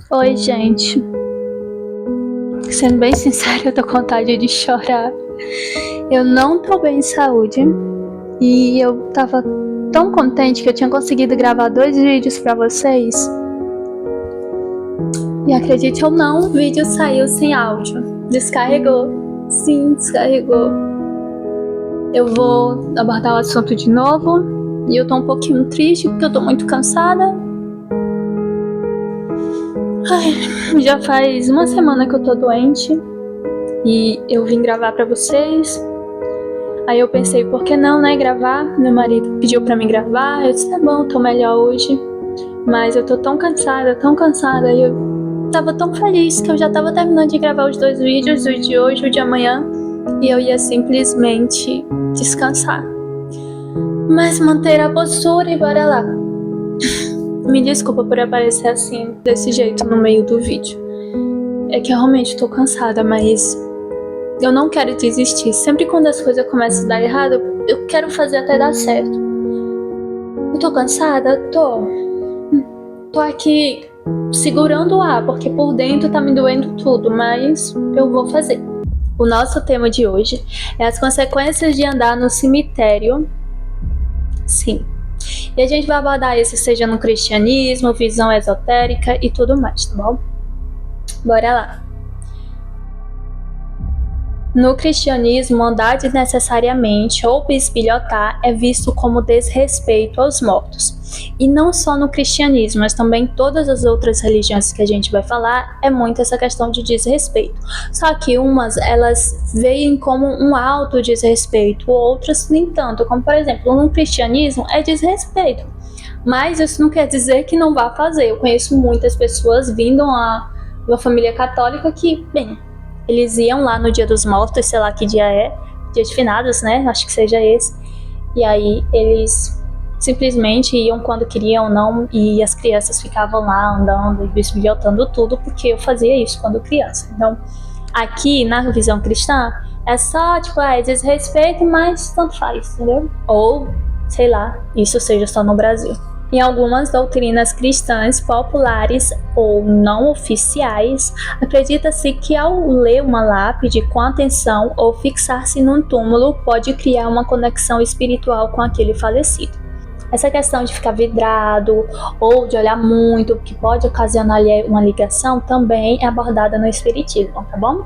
Oi, gente. Sendo bem sincera, eu tô com vontade de chorar. Eu não tô bem de saúde e eu tava tão contente que eu tinha conseguido gravar 2 vídeos pra vocês. E acredite ou não, o vídeo saiu sem áudio. Descarregou. Sim, descarregou. Eu vou abordar o assunto de novo e eu tô um pouquinho triste porque eu tô muito cansada. Já faz uma semana que eu tô doente e eu vim gravar pra vocês. Aí eu pensei, por que não, né, gravar? Meu marido pediu pra mim gravar, eu disse, tá bom, tô melhor hoje. Mas eu tô tão cansada, e eu tava tão feliz que eu já tava terminando de gravar os 2 vídeos, o de hoje e o de amanhã, e eu ia simplesmente descansar. Mas manter a postura e bora lá. Me desculpa por aparecer assim, desse jeito no meio do vídeo. É que eu realmente tô cansada, mas eu não quero desistir. Sempre quando as coisas começam a dar errado, eu quero fazer até dar certo. Eu tô cansada? Tô aqui segurando o ar, porque por dentro tá me doendo tudo, mas eu vou fazer. O nosso tema de hoje é as consequências de andar no cemitério. Sim. E a gente vai abordar isso seja no cristianismo, visão esotérica e tudo mais, tá bom? Bora lá. No cristianismo, andar desnecessariamente ou bisbilhotar é visto como desrespeito aos mortos. E não só no cristianismo, mas também em todas as outras religiões que a gente vai falar, é muito essa questão de desrespeito. Só que umas, elas veem como um alto desrespeito, outras nem tanto, como por exemplo, no cristianismo é desrespeito. Mas isso não quer dizer que não vá fazer. Eu conheço muitas pessoas vindo a uma família católica que, bem, eles iam lá no dia dos mortos, sei lá que dia é, dia de finados, né? Acho que seja esse. E aí eles simplesmente iam quando queriam, não, e as crianças ficavam lá andando e bisbilhotando tudo, porque eu fazia isso quando criança. Então, aqui na visão cristã, é só, tipo, é desrespeito, mas tanto faz, entendeu? Ou, sei lá, isso seja só no Brasil. Em algumas doutrinas cristãs populares ou não oficiais, acredita-se que ao ler uma lápide com atenção ou fixar-se num túmulo pode criar uma conexão espiritual com aquele falecido. Essa questão de ficar vidrado ou de olhar muito, que pode ocasionar uma ligação, também é abordada no espiritismo, tá bom?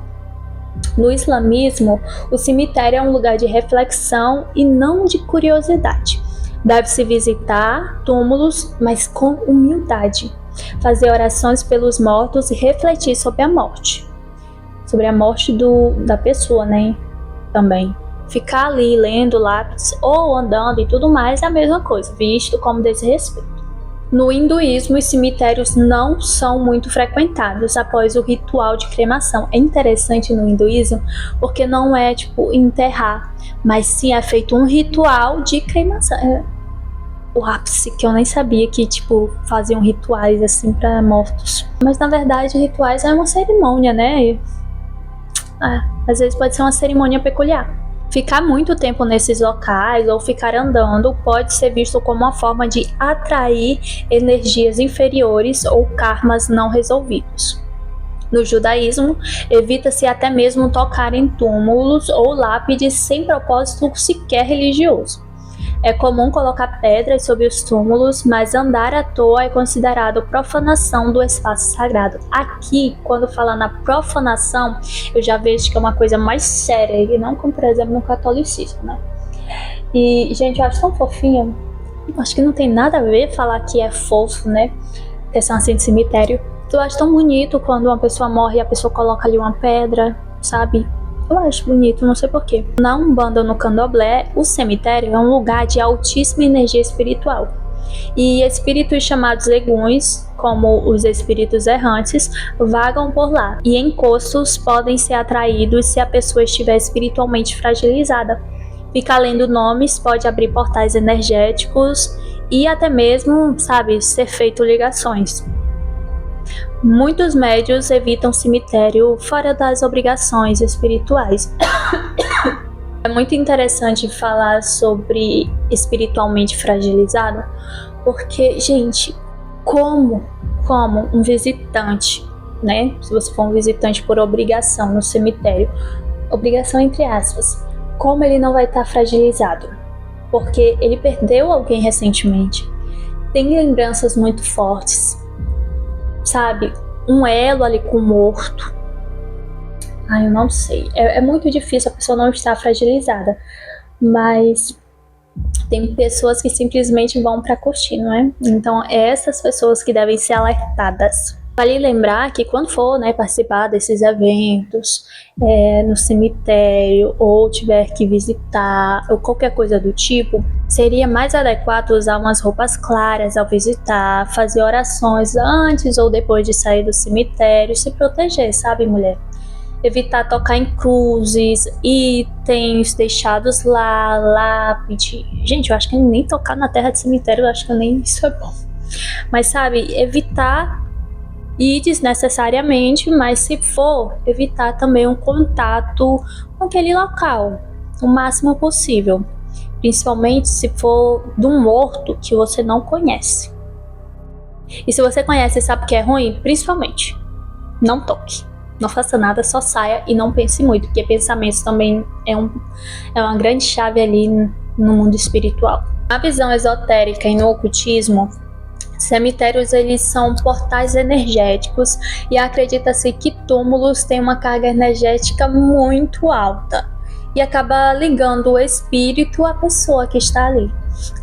No islamismo, o cemitério é um lugar de reflexão e não de curiosidade. Deve-se visitar túmulos, mas com humildade, fazer orações pelos mortos e refletir sobre a morte da pessoa, né? Também. Ficar ali lendo lápis ou andando e tudo mais é a mesma coisa, visto como desrespeito. No hinduísmo, os cemitérios não são muito frequentados após o ritual de cremação. É interessante no hinduísmo porque não é tipo enterrar, mas sim é feito um ritual de cremação. É o ápice, que eu nem sabia que tipo faziam rituais assim para mortos. Mas na verdade rituais é uma cerimônia, né? Às vezes pode ser uma cerimônia peculiar. Ficar muito tempo nesses locais ou ficar andando pode ser visto como uma forma de atrair energias inferiores ou karmas não resolvidos. No judaísmo, evita-se até mesmo tocar em túmulos ou lápides sem propósito sequer religioso. É comum colocar pedras sobre os túmulos, mas andar à toa é considerado profanação do espaço sagrado. Aqui, quando fala na profanação, eu já vejo que é uma coisa mais séria, e não como, por exemplo, no catolicismo, né? E, gente, eu acho tão fofinho. Acho que não tem nada a ver falar que é fofo, né? Questão assim de cemitério. Eu acho tão bonito quando uma pessoa morre e a pessoa coloca ali uma pedra, sabe? Eu acho bonito, não sei porquê. Na Umbanda ou no Candomblé, o cemitério é um lugar de altíssima energia espiritual. E espíritos chamados eguns, como os espíritos errantes, vagam por lá. E encostos podem ser atraídos se a pessoa estiver espiritualmente fragilizada. Ficar lendo nomes pode abrir portais energéticos e até mesmo, sabe, ser feito ligações. Muitos médiuns evitam cemitério fora das obrigações espirituais. É muito interessante falar sobre espiritualmente fragilizado, porque, gente, como como um visitante, né? Se você for um visitante por obrigação no cemitério, obrigação entre aspas, como ele não vai estar fragilizado? Porque ele perdeu alguém recentemente, tem lembranças muito fortes, sabe? Um elo ali com o morto. Eu não sei. É muito difícil a pessoa não estar fragilizada, mas tem pessoas que simplesmente vão para curtir, não é? Então, é essas pessoas que devem ser alertadas. Vale lembrar que quando for, né, participar desses eventos no cemitério, ou tiver que visitar, ou qualquer coisa do tipo, seria mais adequado usar umas roupas claras ao visitar, fazer orações antes ou depois de sair do cemitério, se proteger, sabe, mulher? Evitar tocar em cruzes, itens deixados lá, lápide. Gente, eu acho que nem tocar na terra de cemitério, eu acho que nem isso é bom. Mas sabe, evitar ir desnecessariamente, mas se for, evitar também um contato com aquele local, o máximo possível. Principalmente se for de um morto que você não conhece. E se você conhece e sabe que é ruim, principalmente, não toque. Não faça nada, só saia e não pense muito, porque pensamentos também é uma grande chave ali no mundo espiritual. Na visão esotérica e no ocultismo, cemitérios eles são portais energéticos e acredita-se que túmulos têm uma carga energética muito alta e acaba ligando o espírito à pessoa que está ali,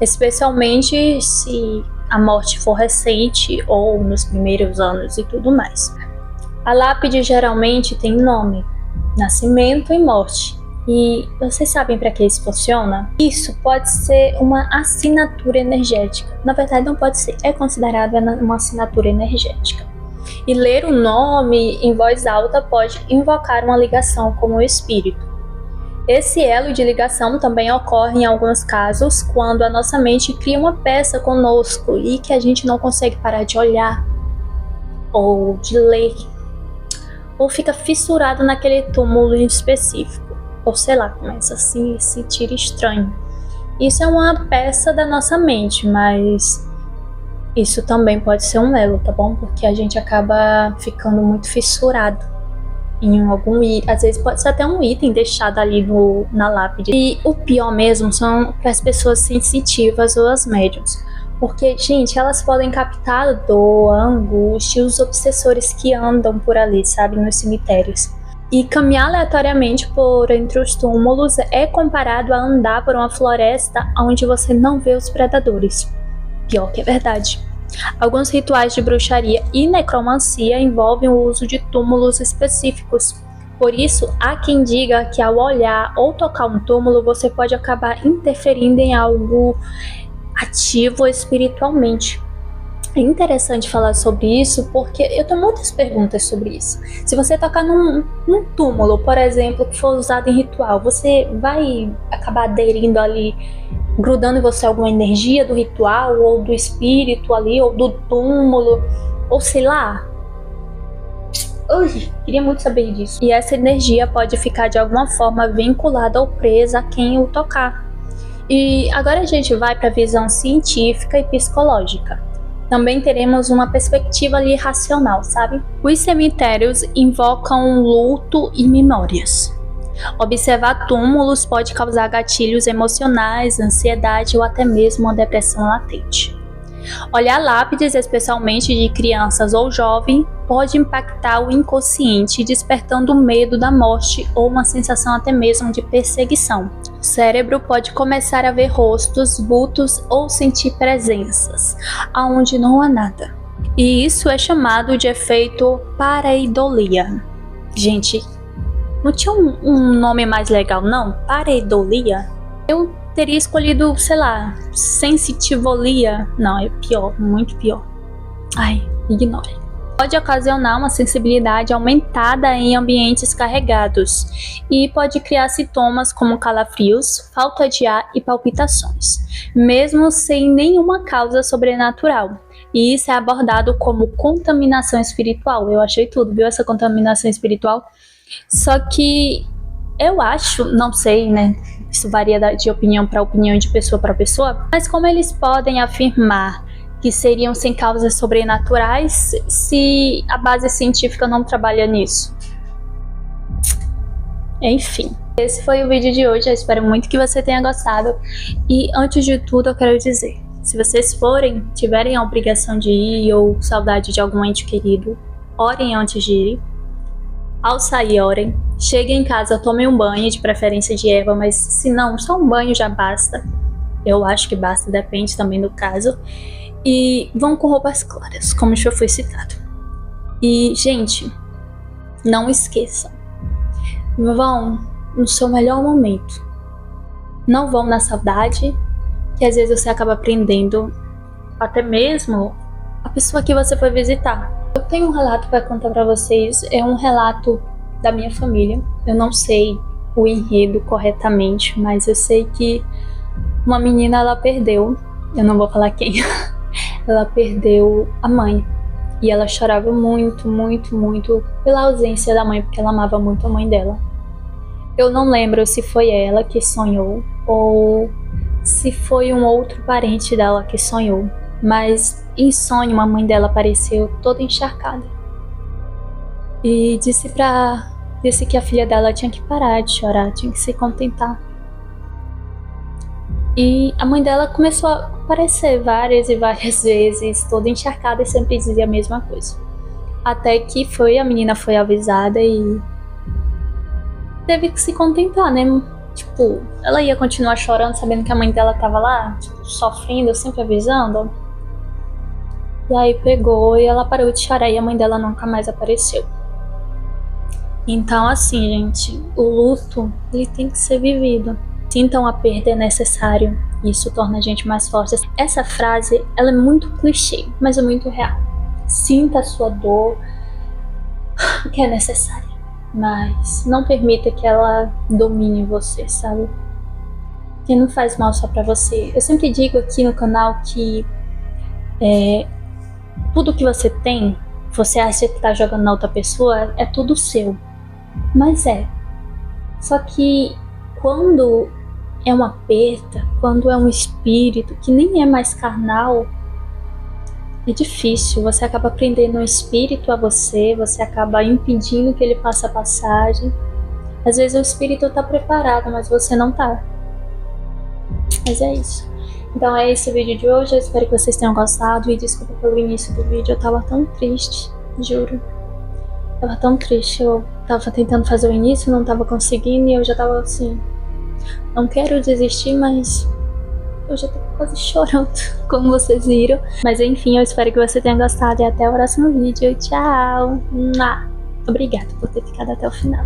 especialmente se a morte for recente ou nos primeiros anos e tudo mais. A lápide geralmente tem nome, nascimento e morte. E vocês sabem para que isso funciona? Isso pode ser uma assinatura energética. Na verdade não pode ser, é considerada uma assinatura energética. E ler o nome em voz alta pode invocar uma ligação com o espírito. Esse elo de ligação também ocorre em alguns casos quando a nossa mente cria uma peça conosco e que a gente não consegue parar de olhar ou de ler, ou fica fissurado naquele túmulo em específico, ou sei lá, começa a se sentir estranho. Isso é uma peça da nossa mente, mas isso também pode ser um elo, tá bom? Porque a gente acaba ficando muito fissurado em algum item, às vezes pode ser até um item deixado ali na lápide. E o pior mesmo são para as pessoas sensitivas ou as médiums. Porque, gente, elas podem captar a dor, a angústia e os obsessores que andam por ali, sabe, nos cemitérios. E caminhar aleatoriamente por entre os túmulos é comparado a andar por uma floresta onde você não vê os predadores. Pior que é verdade. Alguns rituais de bruxaria e necromancia envolvem o uso de túmulos específicos. Por isso, há quem diga que ao olhar ou tocar um túmulo, você pode acabar interferindo em algo ativo espiritualmente. É interessante falar sobre isso porque eu tenho muitas perguntas sobre isso. Se você tocar num túmulo, por exemplo, que for usado em ritual, você vai acabar aderindo ali, grudando em você alguma energia do ritual, ou do espírito ali, ou do túmulo, ou sei lá. Queria muito saber disso. E essa energia pode ficar de alguma forma vinculada ou presa a quem o tocar. E agora a gente vai para a visão científica e psicológica. Também teremos uma perspectiva ali racional, sabe? Os cemitérios invocam luto e memórias. Observar túmulos pode causar gatilhos emocionais, ansiedade ou até mesmo uma depressão latente. Olhar lápides, especialmente de crianças ou jovens, pode impactar o inconsciente, despertando o medo da morte ou uma sensação até mesmo de perseguição. O cérebro pode começar a ver rostos, vultos ou sentir presenças, aonde não há nada. E isso é chamado de efeito pareidolia. Gente, não tinha um nome mais legal não? Pareidolia? Eu teria escolhido, sei lá, sensitivolia. Não, é pior, muito pior. Ignore. Pode ocasionar uma sensibilidade aumentada em ambientes carregados e pode criar sintomas como calafrios, falta de ar e palpitações, mesmo sem nenhuma causa sobrenatural. E isso é abordado como contaminação espiritual. Eu achei tudo, viu, essa contaminação espiritual? Só que eu acho, não sei, né? Isso varia de opinião para opinião, de pessoa para pessoa, mas como eles podem afirmar que seriam sem causas sobrenaturais, se a base científica não trabalha nisso. Enfim, esse foi o vídeo de hoje, eu espero muito que você tenha gostado. E antes de tudo eu quero dizer, se vocês tiverem a obrigação de ir ou saudade de algum ente querido, orem antes de ir. Ao sair, orem. Cheguem em casa, tomem um banho, de preferência de erva, mas se não, só um banho já basta. Eu acho que basta, depende também do caso. E vão com roupas claras, como já foi citado. E, gente, não esqueçam. Vão no seu melhor momento. Não vão na saudade, que às vezes você acaba prendendo até mesmo a pessoa que você foi visitar. Eu tenho um relato para contar para vocês, é um relato da minha família. Eu não sei o enredo corretamente, mas eu sei que uma menina, ela perdeu, eu não vou falar quem, ela perdeu a mãe. E ela chorava muito, muito, muito pela ausência da mãe, porque ela amava muito a mãe dela. Eu não lembro se foi ela que sonhou ou se foi um outro parente dela que sonhou, mas em sonho a mãe dela apareceu toda encharcada e disse que a filha dela tinha que parar de chorar, tinha que se contentar. E a mãe dela começou a aparecer várias e várias vezes, toda encharcada, e sempre dizia a mesma coisa. Até que a menina foi avisada e teve que se contentar, né? Tipo, ela ia continuar chorando sabendo que a mãe dela tava lá, tipo, sofrendo, sempre avisando. E aí pegou e ela parou de chorar e a mãe dela nunca mais apareceu. Então, assim, gente, o luto, ele tem que ser vivido. Sintam a perda, é necessário. Isso torna a gente mais forte. Essa frase, ela é muito clichê, mas é muito real. Sinta a sua dor, que é necessária. Mas não permita que ela domine você, sabe? Que não faz mal só pra você. Eu sempre digo aqui no canal que tudo que você tem, você acha que tá jogando na outra pessoa, é tudo seu. Mas é. Só que quando é uma perda, quando é um espírito que nem é mais carnal, é difícil. Você acaba prendendo um espírito a você, você acaba impedindo que ele faça a passagem. Às vezes o espírito tá preparado, mas você não tá. Mas é isso. Então é esse o vídeo de hoje, eu espero que vocês tenham gostado. E desculpa pelo início do vídeo, eu tava tão triste, juro. Tava tão triste, eu tava tentando fazer o início, não tava conseguindo. E eu já tava assim, não quero desistir, mas eu já tô quase chorando, como vocês viram. Mas enfim, eu espero que você tenha gostado e até o próximo vídeo. Tchau! Obrigada por ter ficado até o final.